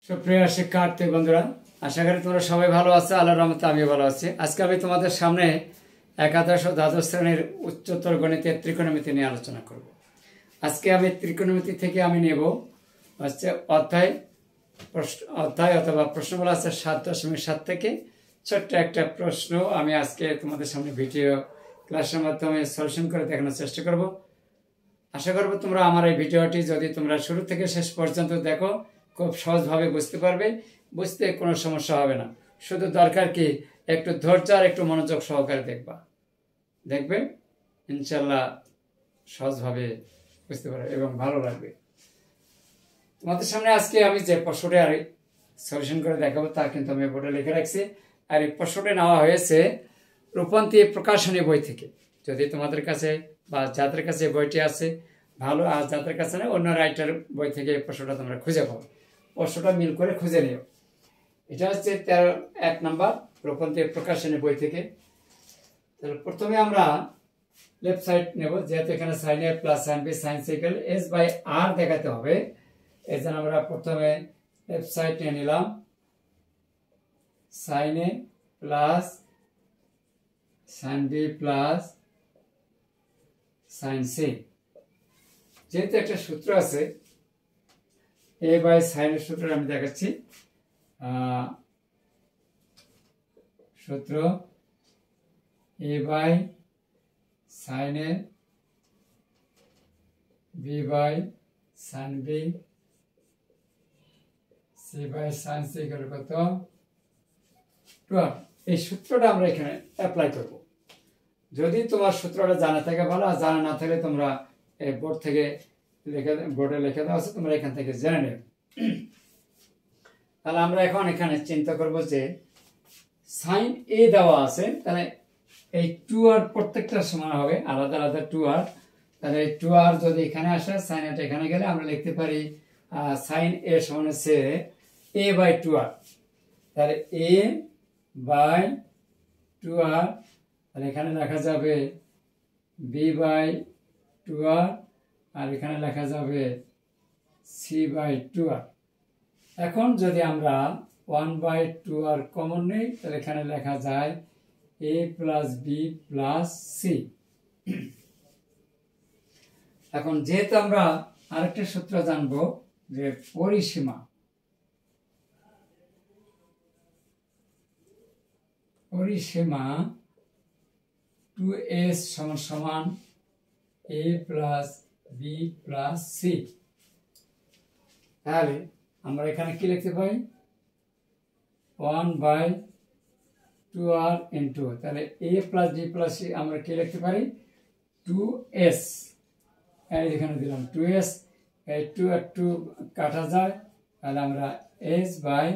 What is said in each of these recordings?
সুপ্রিয় শিক্ষার্থী বন্ধুরা, আশা করি তোমরা সবাই ভালো আছো। আল্লাহর রহমতে আমিও ভালো আছি। আজকে আমি তোমাদের সামনে একাদশ ও দ্বাদশ শ্রেণীর উচ্চতর গণিতের ত্রিকোণমিতি নিয়ে আলোচনা করব। আজকে আমি ত্রিকোণমিতি থেকে আমি নেব হচ্ছে অধ্যায় অথবা প্রশ্নগুলো আছে 7.7 থেকে ছোট্ট একটা প্রশ্ন আমি আজকে তোমাদের সামনে ভিডিও ক্লাসের মাধ্যমে সলিউশন করে দেখানোর চেষ্টা করব। আশা করব তোমরা আমার এই ভিডিওটি যদি তোমরা শুরু থেকে শেষ পর্যন্ত দেখো খুব সহজভাবে বুঝতে পারবে, বুঝতে কোনো সমস্যা হবে না। শুধু দরকার কি একটু ধৈর্য আর একটু মনোযোগ সহকারে দেখবে ইনশাল্লাহ সহজভাবে বুঝতে পারবে এবং ভালো লাগবে। তোমাদের সামনে আজকে আমি যে প্রশ্নটি আর সলিউশন করে দেখাবো তা কিন্তু আমি বোর্ডে লিখে রাখছি। আর এই প্রশ্নটি নেওয়া হয়েছে রূপন্তী প্রকাশনী বই থেকে। যদি তোমাদের কাছে বা যাদের কাছে বইটি আছে ভালো, আর যাদের কাছে না অন্য রাইটার বই থেকে এই প্রশ্নটা তোমরা খুঁজে পাবো। প্রশ্নটা মিল করে খুঁজে নিও। এটা হচ্ছে 1 নম্বর রূপন্তী প্রকাশনী বই থেকে। তাহলে প্রথমে আমরা লেফট সাইড নেব, যেহেতু এখানে sine A plus sine B sine cycle S by আর দেখাতে হবে। এই জন্য আমরা প্রথমে লেফট সাইড নিয়ে নিলাম, sine A plus sine B plus sine C. যেহেতু একটা সূত্র আছে এ বাই সাইনের সূত্র আমি দেখাচ্ছি। সূত্র a by sine A b by sine B c by sine C কত 12। এই সূত্রটা আমরা এখানে অ্যাপ্লাই করব। যদি তোমার সূত্রটা জানা থাকে ভালো, আর জানা না থাকলে তোমরা এই বোর্ড থেকে বোর্ডে লিখে দেওয়া আছে, তোমরা এখান থেকে জেনে নেবে। তাহলে আমরা এখন এখানে চিন্তা করব যে সাইন এ দেওয়া আছে, তাহলে এই 2r প্রত্যেকটা সমান হবে, আলাদা আলাদা 2r। তাহলে 2r যদি এখানে আসে, সাইন এটা এখানে গেলে আমরা লিখতে পারি সাইন এ সমান হচ্ছে a বাই 2r। তাহলে a বাই 2r, তাহলে এখানে লেখা যাবে b বাই 2r, আর এখানে লেখা যাবে c বাই 2r। এখন যদি আমরা 1 বাই 2r কমন নেই, তাহলে এখানে লেখা যায় a plus B plus C. এখন যেহেতু আমরা আরেকটা সূত্র জানবো যে পরিসীমা, পরিসীমা 2s সমান সমান a plus B plus C. তাহলে আমরা এখানে কি লিখতে পাই 1 বাই 2r ইন্টু, তাহলে a plus B plus C আমরা কি লিখতে পারি 2s। এই এখানে দিলাম 2s, এই 2 আর 2 কাটা যায়, তাহলে আমরা s বাই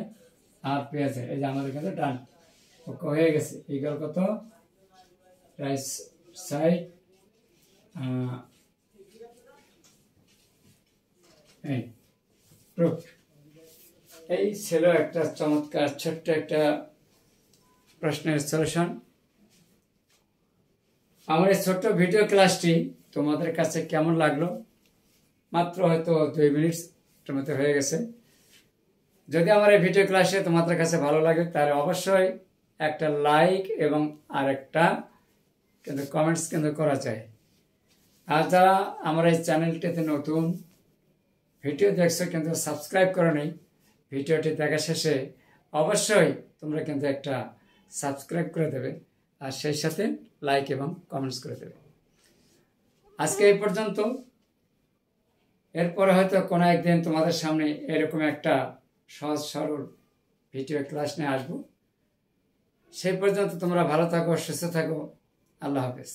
r পেয়ে যায়। এই যে আমাদের কাছে ডান হয়ে গেছে। ইকুয়াল কত রাইট সাইড এই প্রুফ। এই ছিল একটা চমৎকার ছোট্ট একটা প্রশ্নের সলিউশন। আমার এই ছোট্ট ভিডিও ক্লাসটি তোমাদের কাছে কেমন লাগলো? মাত্র হয়তো 2 মিনিটের মতো হয়ে গেছে। যদি আমার এই ভিডিও ক্লাসে তোমাদের কাছে ভালো লাগে তাহলে অবশ্যই একটা লাইক এবং আরেকটা কিন্তু কমেন্টস কিন্তু করা চাই। আর যারা আমার এই চ্যানেলটিতে নতুন ভিডিও দেখছো কিন্তু সাবস্ক্রাইব করো নি, ভিডিওটি দেখা শেষে অবশ্যই তোমরা কিন্তু একটা সাবস্ক্রাইব করে দেবে, আর সেই সাথে লাইক এবং কমেন্টস করে দেবে। আজকে এই পর্যন্ত। এরপরে হয়তো কোনো একদিন তোমাদের সামনে এরকম একটা সহজ সরল ভিডিও ক্লাস নিয়ে আসবো। সেই পর্যন্ত তোমরা ভালো থাকো, সুস্থ থাকো। আল্লাহ হাফেজ।